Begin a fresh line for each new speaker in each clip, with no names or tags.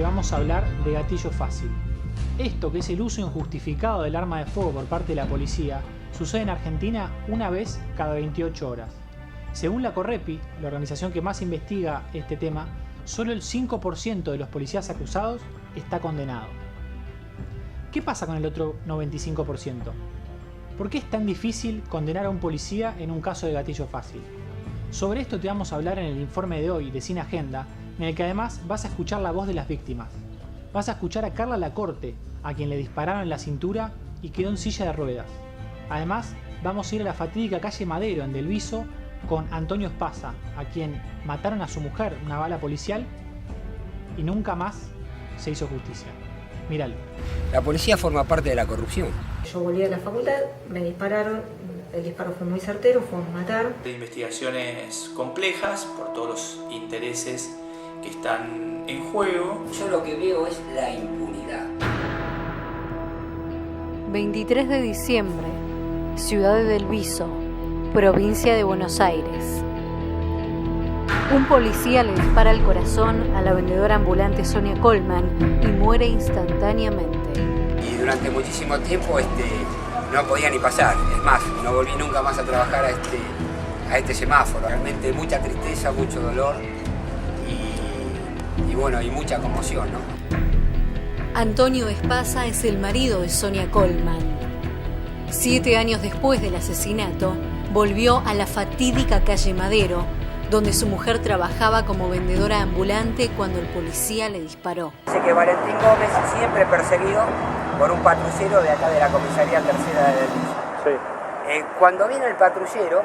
vamos a hablar de gatillo fácil. Esto, que es el uso injustificado del arma de fuego por parte de la policía, sucede en Argentina una vez cada 28 horas. Según la Correpi, la organización que más investiga este tema, solo el 5% de los policías acusados está condenado. ¿Qué pasa con el otro 95%? ¿Por qué es tan difícil condenar a un policía en un caso de gatillo fácil? Sobre esto te vamos a hablar en el informe de hoy de Sin Agenda, en el que además vas a escuchar la voz de las víctimas. Vas a escuchar a Carla Lacorte, a quien le dispararon en la cintura y quedó en silla de ruedas. Además, vamos a ir a la fatídica calle Madero, en Del Viso, con Antonio Espasa, a quien mataron a su mujer, una bala policial, y nunca más se hizo justicia. Míralo.
La policía forma parte de la corrupción.
Yo volví a la facultad, me dispararon, el disparo fue muy certero, fue un matar.
Investigaciones complejas por todos los intereses que están en juego.
Yo lo que veo es la impunidad.
23 de diciembre, ciudad de Del Viso, provincia de Buenos Aires. Un policía le dispara al corazón a la vendedora ambulante Sonia Colman y muere instantáneamente.
Y durante muchísimo tiempo no podía ni pasar. Es más, no volví nunca más a trabajar a este semáforo. Realmente mucha tristeza, mucho dolor y bueno, y mucha conmoción, ¿no?
Antonio Espasa es el marido de Sonia Colman. 7 años después del asesinato, volvió a la fatídica calle Madero, donde su mujer trabajaba como vendedora ambulante cuando el policía le disparó.
Dice que Valentín Gómez, siempre perseguido por un patrullero de acá de la comisaría tercera de Del Viso. Sí. Cuando viene el patrullero,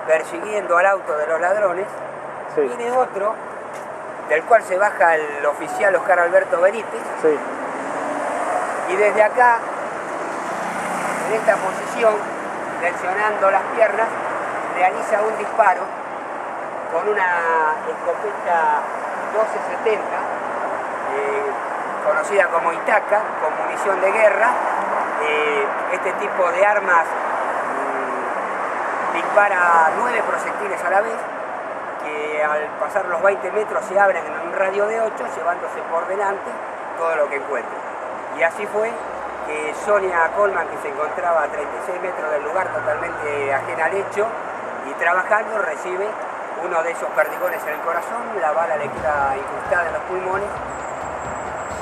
persiguiendo al auto de los ladrones, sí, viene otro, del cual se baja el oficial Oscar Alberto Benítez, sí, y desde acá, en esta posición, flexionando las piernas, realiza un disparo con una escopeta 1270, conocida como Itaca, con munición de guerra. Este tipo de armas dispara 9 proyectiles a la vez, que al pasar los 20 metros se abren en un radio de 8, llevándose por delante todo lo que encuentre. Y así fue que Sonia Colman, que se encontraba a 36 metros del lugar, totalmente ajena al hecho y trabajando, recibe uno de esos perdigones en el corazón, la bala le queda incrustada en los pulmones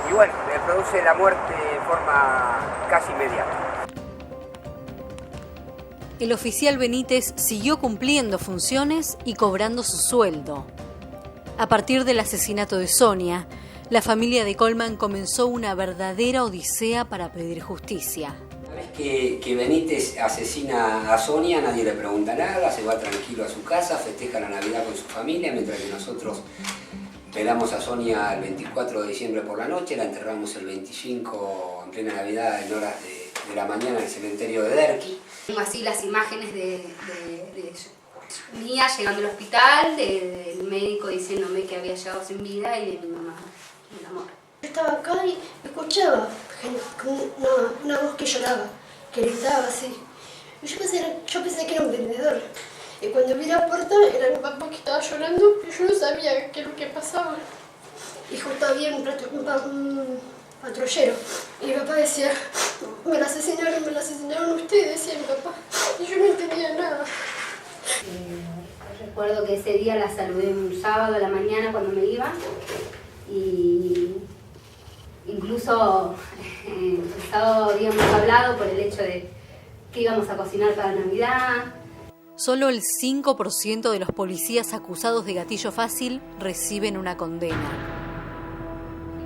y bueno, le produce la muerte de forma casi inmediata.
El oficial Benítez siguió cumpliendo funciones y cobrando su sueldo. A partir del asesinato de Sonia, la familia de Colman comenzó una verdadera odisea para pedir justicia.
Una vez que Benítez asesina a Sonia, nadie le pregunta nada, se va tranquilo a su casa, festeja la Navidad con su familia, mientras que nosotros velamos a Sonia el 24 de diciembre por la noche, la enterramos el 25 en plena Navidad en horas de la mañana en el cementerio de Derqui.
Tengo así las imágenes de mía llegando al hospital, del médico diciéndome que había llegado sin vida y de mi mamá, mi amor.
Yo estaba acá y escuchaba una voz que lloraba, que gritaba así. Y yo pensé que era un vendedor. Y cuando vi la puerta era mi papá que estaba llorando y yo no sabía qué es lo que pasaba. Y justo había un patrullero. Y mi papá decía, me la asesinaron ustedes, decía mi papá. Y yo no entendía nada.
Recuerdo que ese día la saludé un sábado a la mañana cuando me iba. Y incluso el sábado habíamos hablado por el hecho de que íbamos a cocinar para Navidad.
Solo el 5% de los policías acusados de gatillo fácil reciben una condena.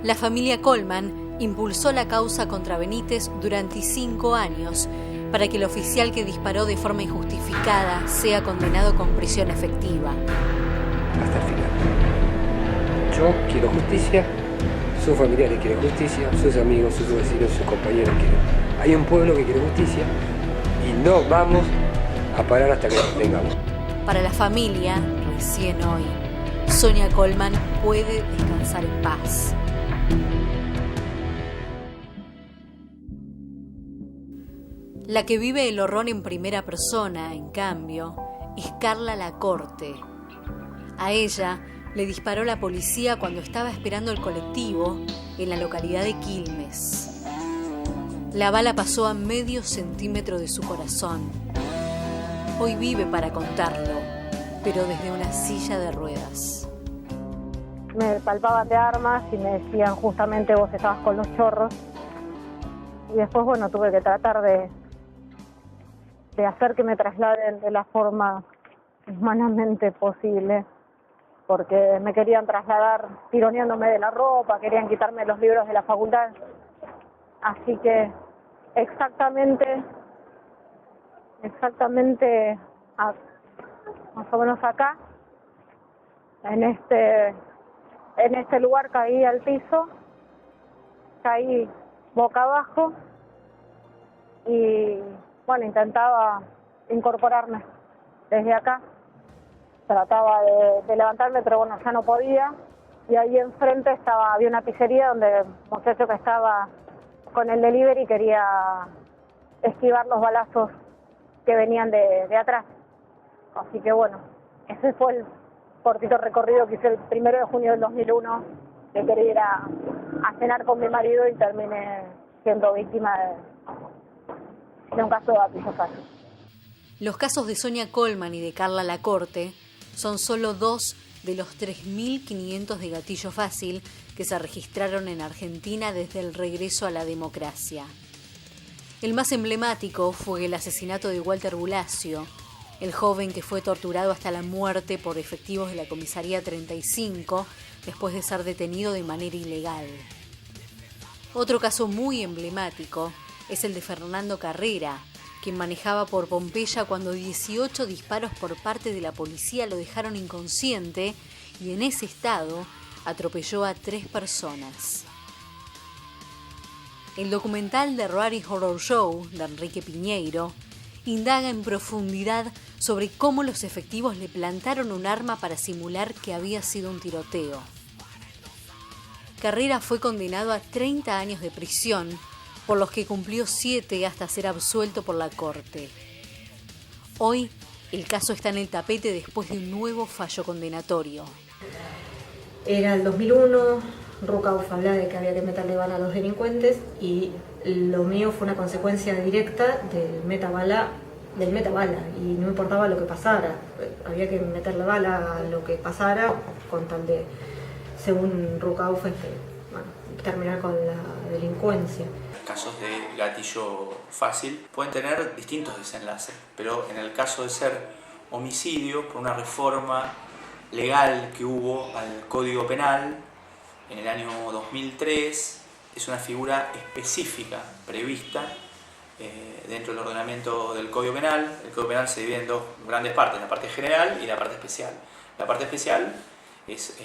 La familia Colman impulsó la causa contra Benítez durante 5 años para que el oficial que disparó de forma injustificada sea condenado con prisión efectiva.
Hasta el final. Yo quiero justicia, sus familiares quieren justicia, sus amigos, sus vecinos, sus compañeros quieren. Hay un pueblo que quiere justicia y no vamos a parar hasta que la tengamos.
Para la familia, recién hoy, Sonia Colman puede descansar en paz. La que vive el horror en primera persona, en cambio, es Carla Lacorte. A ella le disparó la policía cuando estaba esperando el colectivo en la localidad de Quilmes. La bala pasó a medio centímetro de su corazón. Hoy vive para contarlo, pero desde una silla de ruedas.
Me palpaban de armas y me decían justamente vos estabas con los chorros. Y después, bueno, tuve que tratar de hacer que me trasladen de la forma humanamente posible, porque me querían trasladar tironeándome de la ropa, querían quitarme los libros de la facultad. Así que exactamente más o menos acá, en este lugar caí al piso, caí boca abajo y bueno, intentaba incorporarme desde acá. Trataba de levantarme, pero bueno, ya no podía. Y ahí enfrente había una pizzería donde el muchacho que estaba con el delivery quería esquivar los balazos que venían de atrás. Así que bueno, ese fue el cortito recorrido que hice el 1 de junio del 2001, que quería ir a cenar con mi marido y terminé siendo víctima de un caso de gatillo fácil.
Los casos de Sonia Colman y de Carla Lacorte son solo 2 de los 3.500 de gatillo fácil que se registraron en Argentina desde el regreso a la democracia. El más emblemático fue el asesinato de Walter Bulacio, el joven que fue torturado hasta la muerte por efectivos de la comisaría 35 después de ser detenido de manera ilegal. Otro caso muy emblemático es el de Fernando Carrera, quien manejaba por Pompeya cuando 18 disparos por parte de la policía lo dejaron inconsciente y en ese estado atropelló a 3 personas. El documental The Rari Horror Show de Enrique Piñeiro indaga en profundidad sobre cómo los efectivos le plantaron un arma para simular que había sido un tiroteo. Carrera fue condenado a 30 años de prisión, por los que cumplió 7 hasta ser absuelto por la corte. Hoy, el caso está en el tapete después de un nuevo fallo condenatorio.
Era el 2001, Rucauf hablaba de que había que meterle bala a los delincuentes y lo mío fue una consecuencia directa del metabala, y no importaba lo que pasara, había que meterle bala a lo que pasara con tal de, según Rucauf, terminar con la delincuencia.
Casos de gatillo fácil pueden tener distintos desenlaces, pero en el caso de ser homicidio, por una reforma legal que hubo al Código Penal en el año 2003, es una figura específica prevista dentro del ordenamiento del Código Penal. El Código Penal se divide en 2 grandes partes, la parte general y la parte especial. La parte especial es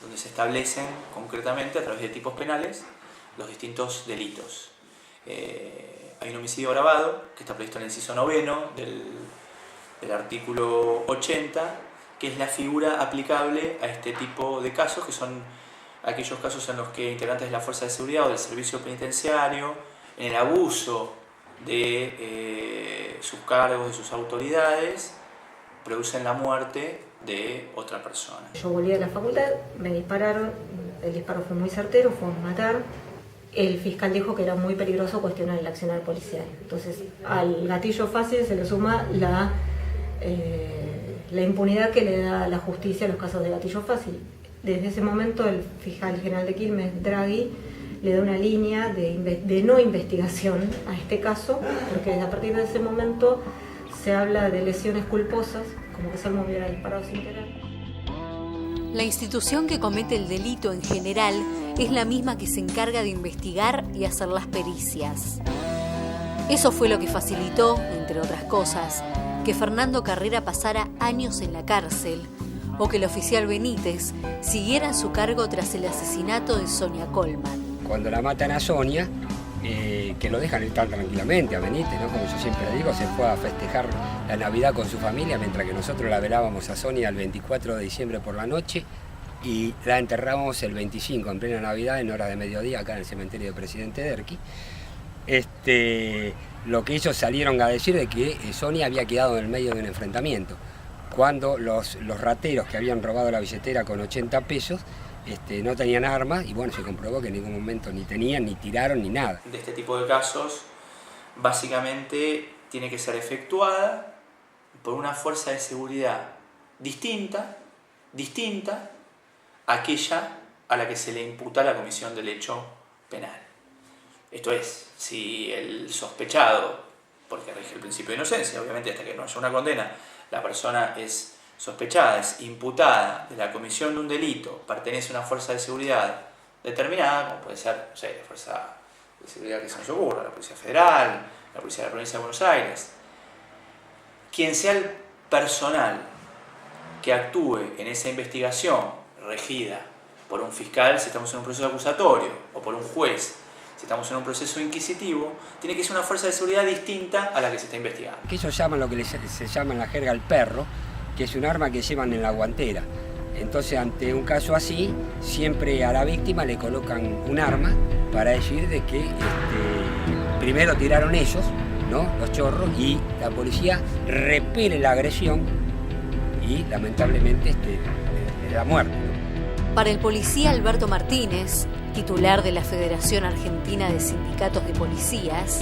donde se establecen concretamente a través de tipos penales los distintos delitos. Hay un homicidio agravado que está previsto en el inciso 9 del artículo 80, que es la figura aplicable a este tipo de casos, que son aquellos casos en los que integrantes de la fuerza de seguridad o del servicio penitenciario, en el abuso de sus cargos, de sus autoridades, producen la muerte de otra persona.
Yo volví a la facultad, me dispararon, el disparo fue muy certero, fue un matar. El fiscal dijo que era muy peligroso cuestionar el accionar policial. Entonces, al gatillo fácil se le suma la impunidad que le da la justicia a los casos de gatillo fácil. Desde ese momento, el fiscal general de Quilmes, Draghi, le da una línea de no investigación a este caso, porque a partir de ese momento se habla de lesiones culposas, como que Salmo hubiera disparado sin querer.
La institución que comete el delito en general es la misma que se encarga de investigar y hacer las pericias. Eso fue lo que facilitó, entre otras cosas, que Fernando Carrera pasara años en la cárcel o que el oficial Benítez siguiera en su cargo tras el asesinato de Sonia Colman.
Cuando la matan a Sonia, que lo dejan estar tranquilamente a Benítez, ¿no? Como yo siempre digo, se fue a festejar la Navidad con su familia, mientras que nosotros la velábamos a Sonia el 24 de diciembre por la noche y la enterramos el 25 en plena Navidad en hora de mediodía acá en el cementerio de Presidente Derqui. Lo que ellos salieron a decir de que Sonia había quedado en el medio de un enfrentamiento, cuando los rateros que habían robado la billetera con 80 pesos no tenían armas y bueno, se comprobó que en ningún momento ni tenían, ni tiraron, ni nada.
De este tipo de casos, básicamente tiene que ser efectuada por una fuerza de seguridad distinta a aquella a la que se le imputa la comisión del hecho penal. Esto es, si el sospechado, porque rige el principio de inocencia, obviamente hasta que no haya una condena, la persona es sospechada, es imputada de la comisión de un delito, pertenece a una fuerza de seguridad determinada, como puede ser, no sé, la fuerza de seguridad que se nos ocurra, la Policía Federal, la Policía de la Provincia de Buenos Aires, quien sea el personal que actúe en esa investigación regida por un fiscal si estamos en un proceso acusatorio o por un juez si estamos en un proceso inquisitivo, tiene que ser una fuerza de seguridad distinta a la que se está investigando.
Que ellos llaman lo que se llama en la jerga el perro, que es un arma que llevan en la guantera. Entonces, ante un caso así, siempre a la víctima le colocan un arma para decir de que primero tiraron ellos, ¿no?, los chorros, y la policía repele la agresión y lamentablemente le da muerte.
Para el policía Alberto Martínez, titular de la Federación Argentina de Sindicatos de Policías,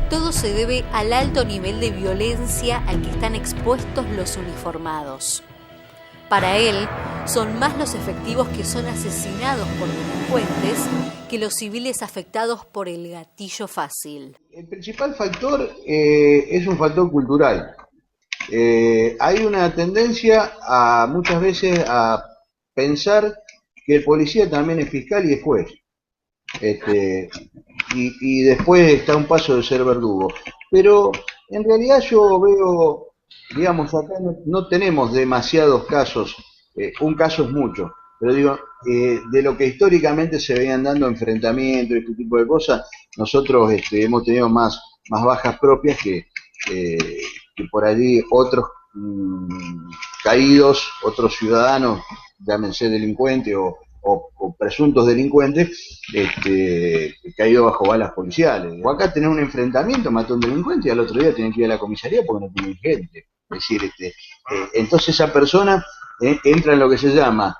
todo se debe al alto nivel de violencia al que están expuestos los uniformados. Para él, son más los efectivos que son asesinados por delincuentes que los civiles afectados por el gatillo fácil.
El principal factor es un factor cultural. Hay una tendencia muchas veces a pensar que el policía también es fiscal y es juez. Y después está a un paso de ser verdugo. Pero en realidad yo veo, digamos, acá no tenemos demasiados casos, un caso es mucho, pero digo, de lo que históricamente se venían dando enfrentamientos y este tipo de cosas, nosotros hemos tenido más bajas propias que por allí otros caídos, otros ciudadanos, llámense delincuentes o presuntos delincuentes, caídos bajo balas policiales. O acá tenés un enfrentamiento, mató a un delincuente y al otro día tienen que ir a la comisaría porque no tienen gente. Es decir, entonces esa persona entra en lo que se llama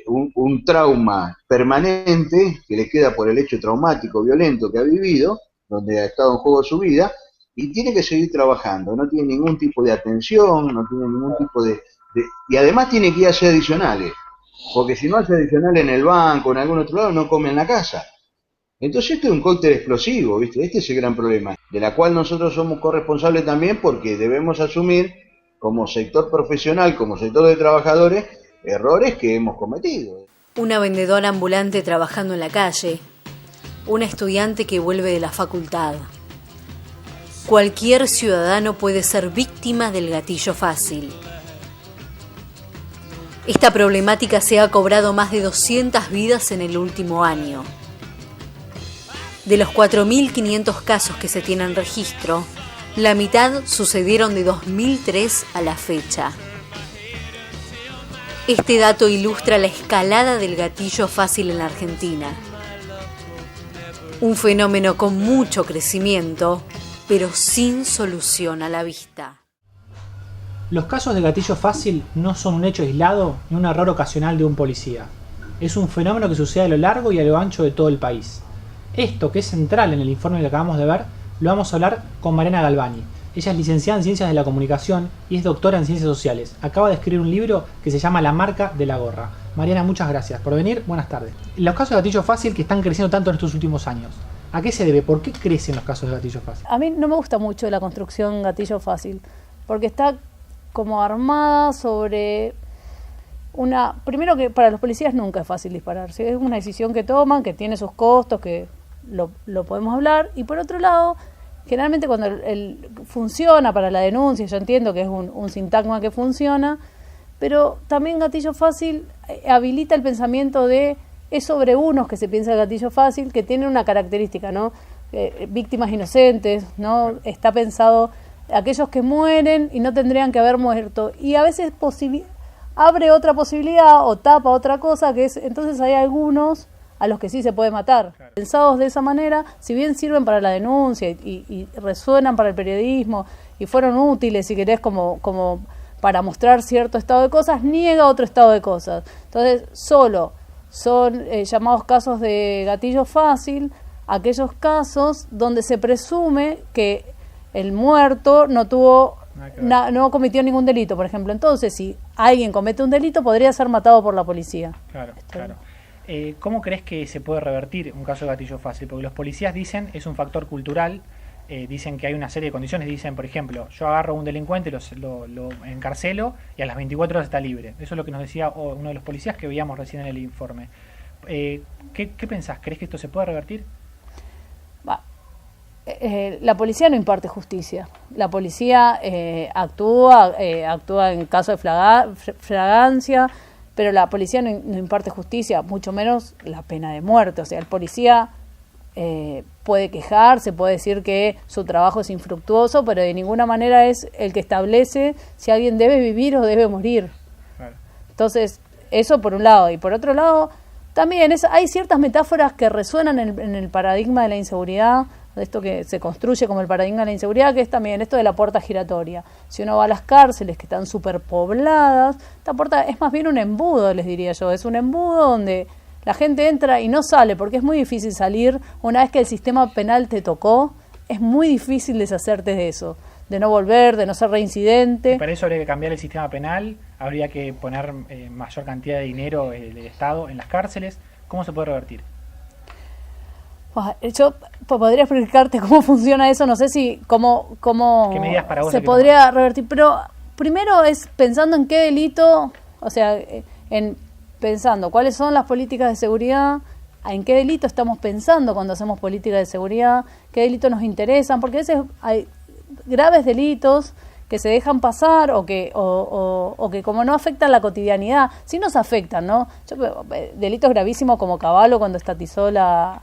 un trauma permanente que le queda por el hecho traumático, violento que ha vivido, donde ha estado en juego su vida, y tiene que seguir trabajando. No tiene ningún tipo de atención, no tiene ningún tipo y además tiene que ir a hacer adicionales. Porque si no hace adicional en el banco o en algún otro lado, no come en la casa. Entonces esto es un cóctel explosivo, ¿viste? Este es el gran problema, de la cual nosotros somos corresponsables también porque debemos asumir como sector profesional, como sector de trabajadores, errores que hemos cometido.
Una vendedora ambulante trabajando en la calle, una estudiante que vuelve de la facultad. Cualquier ciudadano puede ser víctima del gatillo fácil. Esta problemática se ha cobrado más de 200 vidas en el último año. De los 4.500 casos que se tienen registro, la mitad sucedieron de 2003 a la fecha. Este dato ilustra la escalada del gatillo fácil en la Argentina. Un fenómeno con mucho crecimiento, pero sin solución a la vista.
Los casos de gatillo fácil no son un hecho aislado ni un error ocasional de un policía. Es un fenómeno que sucede a lo largo y a lo ancho de todo el país. Esto, que es central en el informe que acabamos de ver, lo vamos a hablar con Mariana Galvani. Ella es licenciada en Ciencias de la Comunicación y es doctora en Ciencias Sociales. Acaba de escribir un libro que se llama La marca de la gorra. Mariana, muchas gracias por venir. Buenas tardes. Los casos de gatillo fácil que están creciendo tanto en estos últimos años, ¿a qué se debe? ¿Por qué crecen los casos de gatillo fácil?
A mí no me gusta mucho la construcción gatillo fácil, porque está como armada sobre primero, que para los policías nunca es fácil disparar, ¿sí? Es una decisión que toman, que tiene sus costos, que lo podemos hablar, y por otro lado, generalmente cuando funciona para la denuncia, yo entiendo que es un sintagma que funciona, pero también gatillo fácil habilita el pensamiento es sobre unos que se piensa el gatillo fácil, que tiene una característica, ¿no? Víctimas inocentes, ¿no? Está pensado aquellos que mueren y no tendrían que haber muerto, y a veces abre otra posibilidad o tapa otra cosa, que es, entonces hay algunos a los que sí se puede matar. Claro. Pensados de esa manera, si bien sirven para la denuncia y resuenan para el periodismo y fueron útiles, si querés, como para mostrar cierto estado de cosas, niega otro estado de cosas. Entonces, solo son llamados casos de gatillo fácil aquellos casos donde se presume que el muerto no cometió ningún delito, por ejemplo. Entonces, si alguien comete un delito, podría ser matado por la policía.
Claro, claro. ¿Cómo crees que se puede revertir un caso de gatillo fácil? Porque los policías dicen es un factor cultural, dicen que hay una serie de condiciones, dicen, por ejemplo, yo agarro a un delincuente, lo encarcelo y a las 24 horas está libre. Eso es lo que nos decía uno de los policías que veíamos recién en el informe. ¿Qué pensás? ¿Crees que esto se puede revertir?
La policía no imparte justicia. La policía actúa en caso de flagrancia, pero la policía no imparte justicia, mucho menos la pena de muerte. O sea, el policía puede quejarse, puede decir que su trabajo es infructuoso, pero de ninguna manera es el que establece si alguien debe vivir o debe morir. Claro. Entonces, eso por un lado. Y por otro lado, también hay ciertas metáforas que resuenan en el paradigma de la inseguridad, de esto que se construye como el paradigma de la inseguridad, que es también esto de la puerta giratoria. Si uno va a las cárceles que están superpobladas, esta puerta es más bien un embudo, les diría yo, es un embudo donde la gente entra y no sale, porque es muy difícil salir una vez que el sistema penal te tocó, es muy difícil deshacerte de eso, de no volver, de no ser reincidente.
Y para eso habría que cambiar el sistema penal, habría que poner mayor cantidad de dinero del Estado en las cárceles. ¿Cómo se puede revertir?
Yo podría explicarte cómo funciona eso, no sé si cómo
¿Qué medidas para vos
se podría revertir, pero primero es pensando en qué delito, o sea, pensando cuáles son las políticas de seguridad, en qué delito estamos pensando cuando hacemos políticas de seguridad, qué delitos nos interesan, porque a veces hay graves delitos que se dejan pasar o que como no afectan la cotidianidad, sí nos afectan, ¿no? Delitos gravísimos como Cavallo cuando estatizó la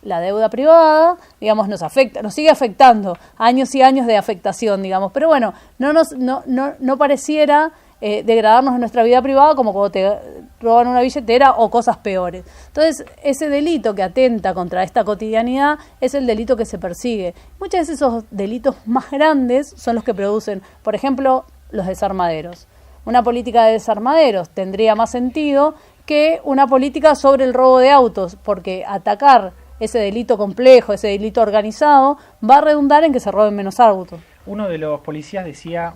deuda privada, digamos, nos afecta, nos sigue afectando, años y años de afectación, digamos, pero bueno, no pareciera degradarnos en nuestra vida privada como cuando te roban una billetera o cosas peores. Entonces, ese delito que atenta contra esta cotidianidad es el delito que se persigue. Muchas veces esos delitos más grandes son los que producen, por ejemplo, los desarmaderos. Una política de desarmaderos tendría más sentido que una política sobre el robo de autos, porque atacar ese delito complejo, ese delito organizado, va a redundar en que se roben menos autos.
Uno de los policías decía,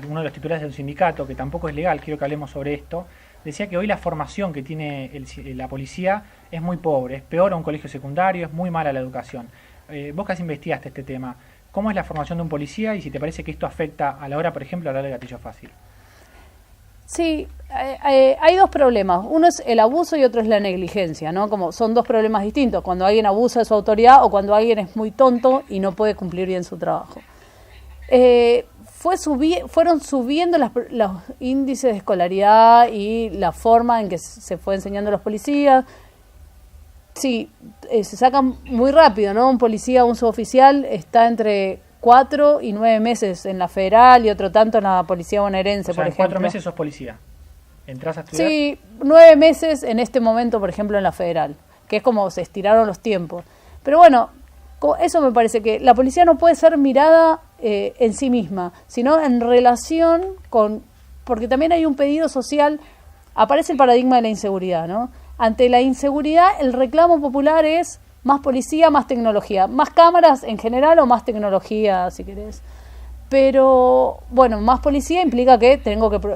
uno de los titulares del sindicato, que tampoco es legal, quiero que hablemos sobre esto, decía que hoy la formación que tiene la policía es muy pobre, es peor a un colegio secundario, es muy mala la educación. Vos casi investigaste este tema. ¿Cómo es la formación de un policía y si te parece que esto afecta a la hora, por ejemplo, a hablar de gatillo fácil?
Sí, hay dos problemas. Uno es el abuso y otro es la negligencia, ¿no? Como son dos problemas distintos, cuando alguien abusa de su autoridad o cuando alguien es muy tonto y no puede cumplir bien su trabajo. Fueron subiendo los índices de escolaridad y la forma en que se fue enseñando a los policías. Sí, se sacan muy rápido, ¿no? Un policía, un suboficial está entre 4 y 9 meses en la federal y otro tanto en la policía bonaerense,
o sea,
por ejemplo.
4 meses sos policía. ¿Entrás a estudiar?
Sí, 9 meses en este momento, por ejemplo, en la federal, que es como se estiraron los tiempos. Pero bueno, eso me parece que la policía no puede ser mirada en sí misma, sino en relación con... Porque también hay un pedido social, aparece el paradigma de la inseguridad, ¿no? Ante la inseguridad, el reclamo popular es más policía, más tecnología, más cámaras en general o más tecnología, si querés. Pero, bueno, más policía implica que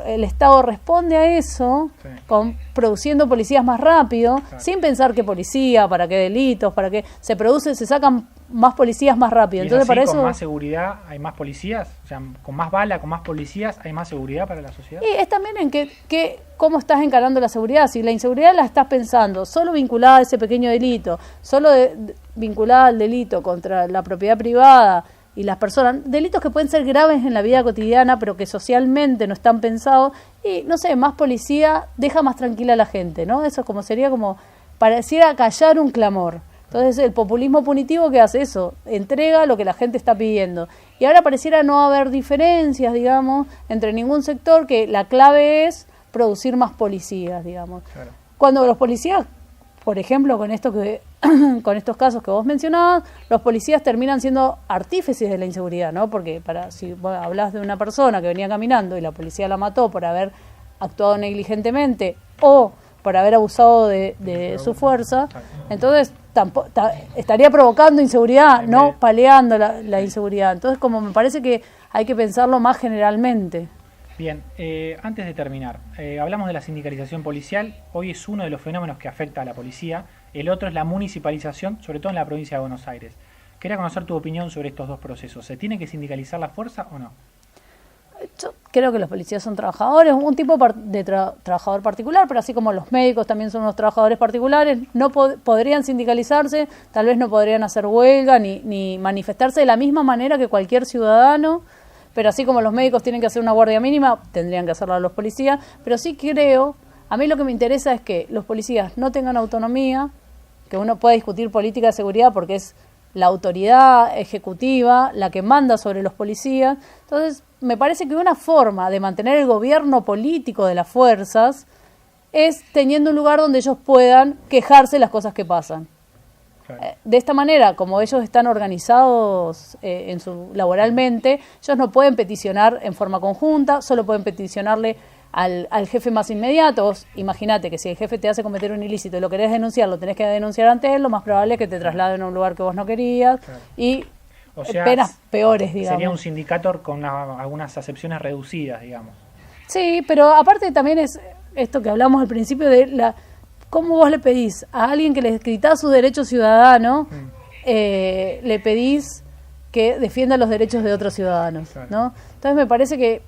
el Estado responde a eso, sí, produciendo policías más rápido, claro, sin pensar qué policía, para qué delitos, para qué se sacan más policías más rápido.
Entonces, para eso, con más seguridad hay más policías, o sea, con más bala, con más policías hay más seguridad para la sociedad.
Y es también en cómo estás encarando la seguridad. Si la inseguridad la estás pensando solo vinculada a ese pequeño delito, solo vinculada al delito contra la propiedad privada y las personas, delitos que pueden ser graves en la vida cotidiana, pero que socialmente no están pensados, y no sé, más policía deja más tranquila a la gente, ¿no? Eso sería como pareciera callar un clamor. Entonces el populismo punitivo, ¿qué hace eso? Entrega lo que la gente está pidiendo. Y ahora pareciera no haber diferencias, digamos, entre ningún sector, que la clave es producir más policías, digamos. Claro. Cuando los policías por ejemplo, con estos casos que vos mencionabas, los policías terminan siendo artífices de la inseguridad, ¿no? Porque si vos hablás de una persona que venía caminando y la policía la mató por haber actuado negligentemente o por haber abusado de su fuerza, entonces estaría provocando inseguridad, no paliando la inseguridad. Entonces, como me parece que hay que pensarlo más generalmente.
Bien, antes de terminar, hablamos de la sindicalización policial. Hoy es uno de los fenómenos que afecta a la policía. El otro es la municipalización, sobre todo en la provincia de Buenos Aires. Quería conocer tu opinión sobre estos dos procesos. ¿Se tiene que sindicalizar la fuerza o no?
Yo creo que los policías son trabajadores, un tipo de trabajador particular, pero así como los médicos también son unos trabajadores particulares, no podrían sindicalizarse, tal vez no podrían hacer huelga ni manifestarse de la misma manera que cualquier ciudadano, pero así como los médicos tienen que hacer una guardia mínima, tendrían que hacerla los policías, pero sí creo, a mí lo que me interesa es que los policías no tengan autonomía, que uno pueda discutir política de seguridad porque es la autoridad ejecutiva la que manda sobre los policías. Entonces, me parece que una forma de mantener el gobierno político de las fuerzas es teniendo un lugar donde ellos puedan quejarse de las cosas que pasan. Claro. De esta manera, como ellos están organizados laboralmente, ellos no pueden peticionar en forma conjunta, solo pueden peticionarle al jefe más inmediato. Imagínate que si el jefe te hace cometer un ilícito y lo querés denunciar, lo tenés que denunciar ante él, lo más probable es que te trasladen a un lugar que vos no querías, claro. Y o sea, penas peores, digamos.
Sería un sindicato con algunas acepciones reducidas, digamos.
Sí, pero aparte también es esto que hablamos al principio de cómo vos le pedís a alguien que le gritás su derecho ciudadano, le pedís que defienda los derechos de otros ciudadanos, claro. ¿No? Entonces me parece que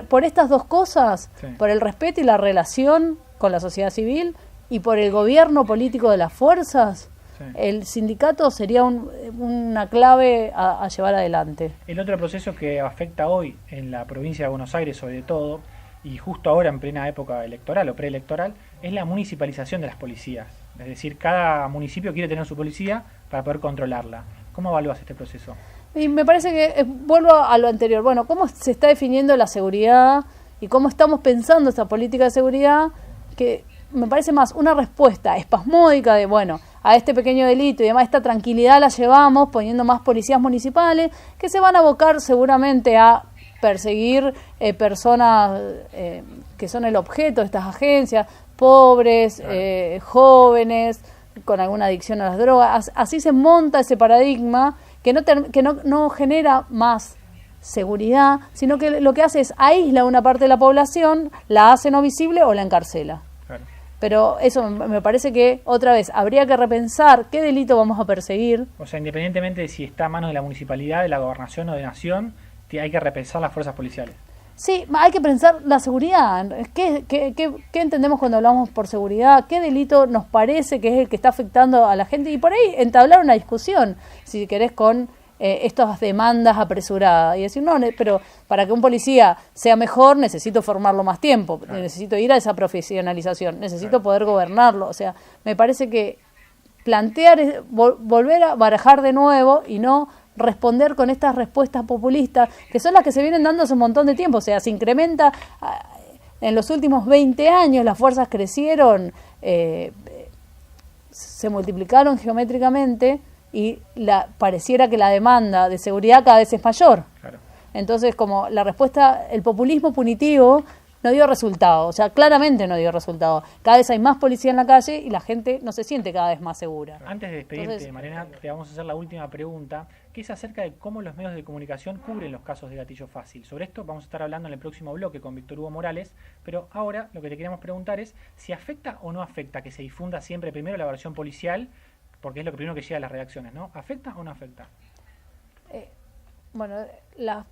por estas dos cosas, sí, por el respeto y la relación con la sociedad civil y por el gobierno político de las fuerzas, sí, el sindicato sería una clave a llevar adelante.
El otro proceso que afecta hoy en la provincia de Buenos Aires sobre todo, y justo ahora en plena época electoral o preelectoral, es la municipalización de las policías. Es decir, cada municipio quiere tener su policía para poder controlarla. ¿Cómo evalúas este proceso?
Y me parece que, vuelvo a lo anterior, bueno, cómo se está definiendo la seguridad y cómo estamos pensando esta política de seguridad, que me parece más una respuesta espasmódica de, bueno, a este pequeño delito y además esta tranquilidad la llevamos poniendo más policías municipales que se van a abocar seguramente a perseguir personas que son el objeto de estas agencias, pobres, jóvenes, con alguna adicción a las drogas. Así se monta ese paradigma que no genera más seguridad, sino que lo que hace es aísla una parte de la población, la hace no visible o la encarcela. Claro. Pero eso me parece que, otra vez, habría que repensar qué delito vamos a perseguir.
O sea, independientemente de si está a manos de la municipalidad, de la gobernación o de nación, hay que repensar las fuerzas policiales.
Sí, hay que pensar la seguridad. ¿Qué entendemos cuando hablamos por seguridad? ¿Qué delito nos parece que es el que está afectando a la gente? Y por ahí entablar una discusión, si querés, con estas demandas apresuradas. Y decir, no, pero para que un policía sea mejor necesito formarlo más tiempo, claro, necesito ir a esa profesionalización, necesito, claro, poder gobernarlo. O sea, me parece que plantear, volver a barajar de nuevo y no responder con estas respuestas populistas, que son las que se vienen dando hace un montón de tiempo. O sea, se incrementa en los últimos 20 años, las fuerzas crecieron, se multiplicaron geométricamente y pareciera que la demanda de seguridad cada vez es mayor. Claro. Entonces, como la respuesta, el populismo punitivo no dio resultado, o sea, claramente no dio resultado. Cada vez hay más policía en la calle y la gente no se siente cada vez más segura.
Antes de despedirte, Mariana, te vamos a hacer la última pregunta, que es acerca de cómo los medios de comunicación cubren los casos de gatillo fácil. Sobre esto vamos a estar hablando en el próximo bloque con Víctor Hugo Morales, pero ahora lo que te queremos preguntar es si afecta o no afecta que se difunda siempre primero la versión policial, porque es lo que primero que llega a las redacciones, ¿no? ¿Afecta o no afecta?
Bueno, la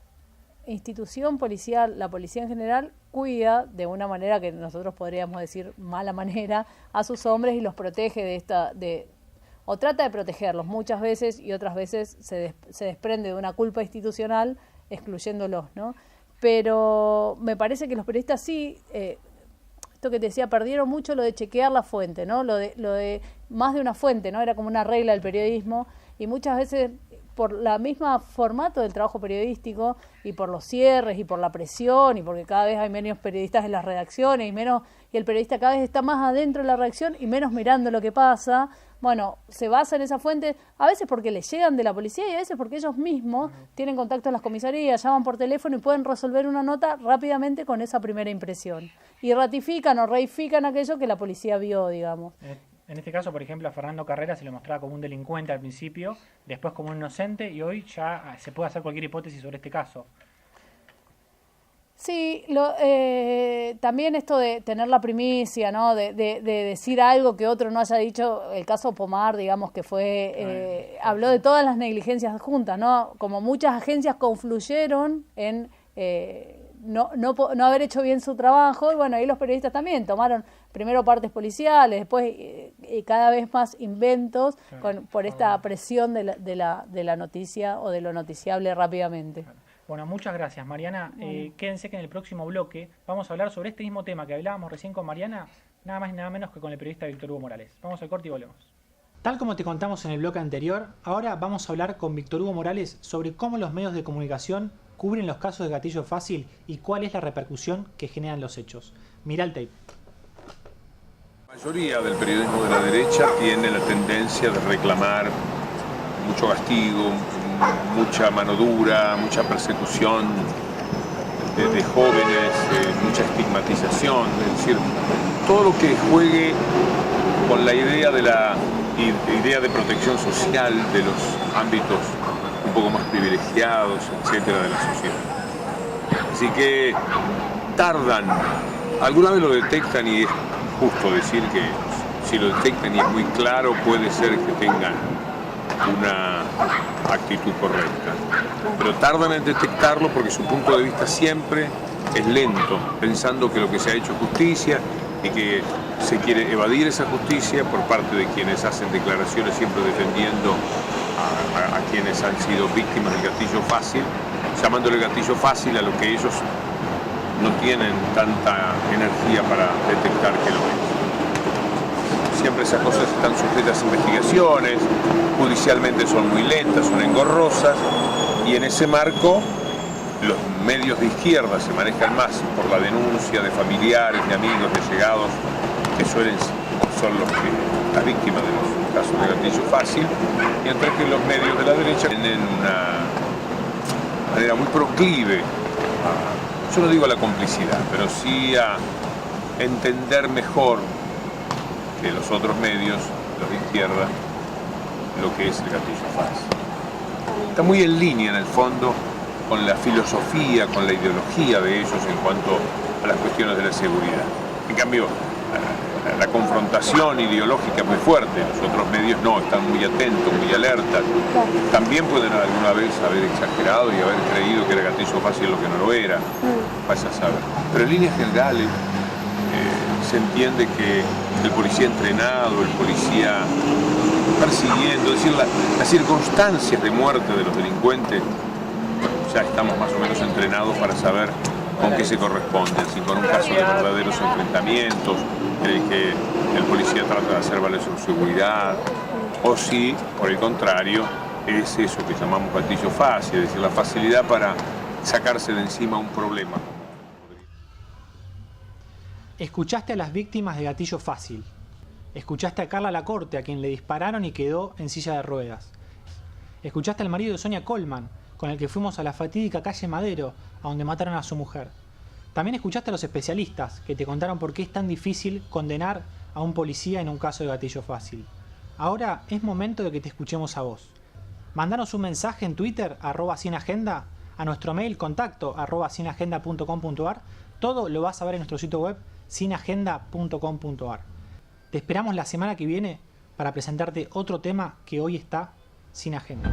institución policial, la policía en general, cuida de una manera que nosotros podríamos decir mala manera a sus hombres y los protege o trata de protegerlos muchas veces y otras veces se desprende de una culpa institucional excluyéndolos, ¿no? Pero me parece que los periodistas sí, esto que te decía, perdieron mucho lo de chequear la fuente, ¿no? Lo de más de una fuente, ¿no? Era como una regla del periodismo y muchas veces por la misma formato del trabajo periodístico y por los cierres y por la presión y porque cada vez hay menos periodistas en las redacciones y el periodista cada vez está más adentro de la redacción y menos mirando lo que pasa. Bueno, se basa en esa fuente, a veces porque les llegan de la policía y a veces porque ellos mismos tienen contacto en las comisarías, llaman por teléfono y pueden resolver una nota rápidamente con esa primera impresión. Y ratifican o reifican aquello que la policía vio, digamos.
En este caso, por ejemplo, a Fernando Carrera se lo mostraba como un delincuente al principio, después como un inocente, y hoy ya se puede hacer cualquier hipótesis sobre este caso.
Sí, también esto de tener la primicia, ¿no? De decir algo que otro no haya dicho. El caso Pomar, digamos, que fue habló de todas las negligencias juntas, ¿no? Como muchas agencias confluyeron en no haber hecho bien su trabajo, y bueno, ahí los periodistas también tomaron primero partes policiales, después cada vez más inventos por esta presión de la noticia o de lo noticiable rápidamente.
Bueno, muchas gracias, Mariana. Quédense que en el próximo bloque vamos a hablar sobre este mismo tema que hablábamos recién con Mariana, nada más y nada menos que con el periodista Víctor Hugo Morales. Vamos al corte y volvemos. Tal como te contamos en el bloque anterior, ahora vamos a hablar con Víctor Hugo Morales sobre cómo los medios de comunicación cubren los casos de gatillo fácil y cuál es la repercusión que generan los hechos. Mirá el tape.
La mayoría del periodismo de la derecha tiene la tendencia de reclamar mucho castigo, mucha mano dura, mucha persecución de jóvenes, mucha estigmatización, es decir, todo lo que juegue con la idea de protección social de los ámbitos un poco más privilegiados, etcétera, de la sociedad. Así que tardan, alguna vez lo detectan y es justo decir que si lo detectan y es muy claro, puede ser que tengan una actitud correcta. Pero tardan en detectarlo porque su punto de vista siempre es lento, pensando que lo que se ha hecho es justicia y que se quiere evadir esa justicia por parte de quienes hacen declaraciones siempre defendiendo a quienes han sido víctimas del gatillo fácil, llamándole gatillo fácil a lo que ellos no tienen tanta energía para detectar que lo es. Siempre esas cosas están sujetas a investigaciones, judicialmente son muy lentas, son engorrosas, y en ese marco los medios de izquierda se manejan más por la denuncia de familiares, de amigos, de allegados, que son las víctimas de los casos de gatillo fácil, mientras que los medios de la derecha tienen una manera muy proclive yo no digo a la complicidad, pero sí a entender mejor que los otros medios, los de izquierda, lo que es el gatillo fácil. Está muy en línea en el fondo con la filosofía, con la ideología de ellos en cuanto a las cuestiones de la seguridad. En cambio, la confrontación ideológica es muy fuerte, los otros medios no, están muy atentos, muy alertas. También pueden alguna vez haber exagerado y haber creído que era gatillo fácil lo que no lo era, vaya a saber. Pero en líneas generales se entiende que el policía entrenado, el policía persiguiendo, es decir, las circunstancias de muerte de los delincuentes, ya estamos más o menos entrenados para saber con qué se corresponden, si con un caso de verdaderos enfrentamientos en el que el policía trata de hacer valer su seguridad, o si, por el contrario, es eso que llamamos gatillo fácil, es decir, la facilidad para sacarse de encima un problema.
Escuchaste a las víctimas de gatillo fácil. Escuchaste a Carla Lacorte, a quien le dispararon y quedó en silla de ruedas. Escuchaste al marido de Sonia Colman, con el que fuimos a la fatídica calle Madero, a donde mataron a su mujer. También escuchaste a los especialistas, que te contaron por qué es tan difícil condenar a un policía en un caso de gatillo fácil. Ahora es momento de que te escuchemos a vos. Mandanos un mensaje en Twitter, @sinagenda, a nuestro mail contacto @sinagenda.com.ar. Todo lo vas a ver en nuestro sitio web sinagenda.com.ar. Te esperamos la semana que viene para presentarte otro tema que hoy está sin agenda.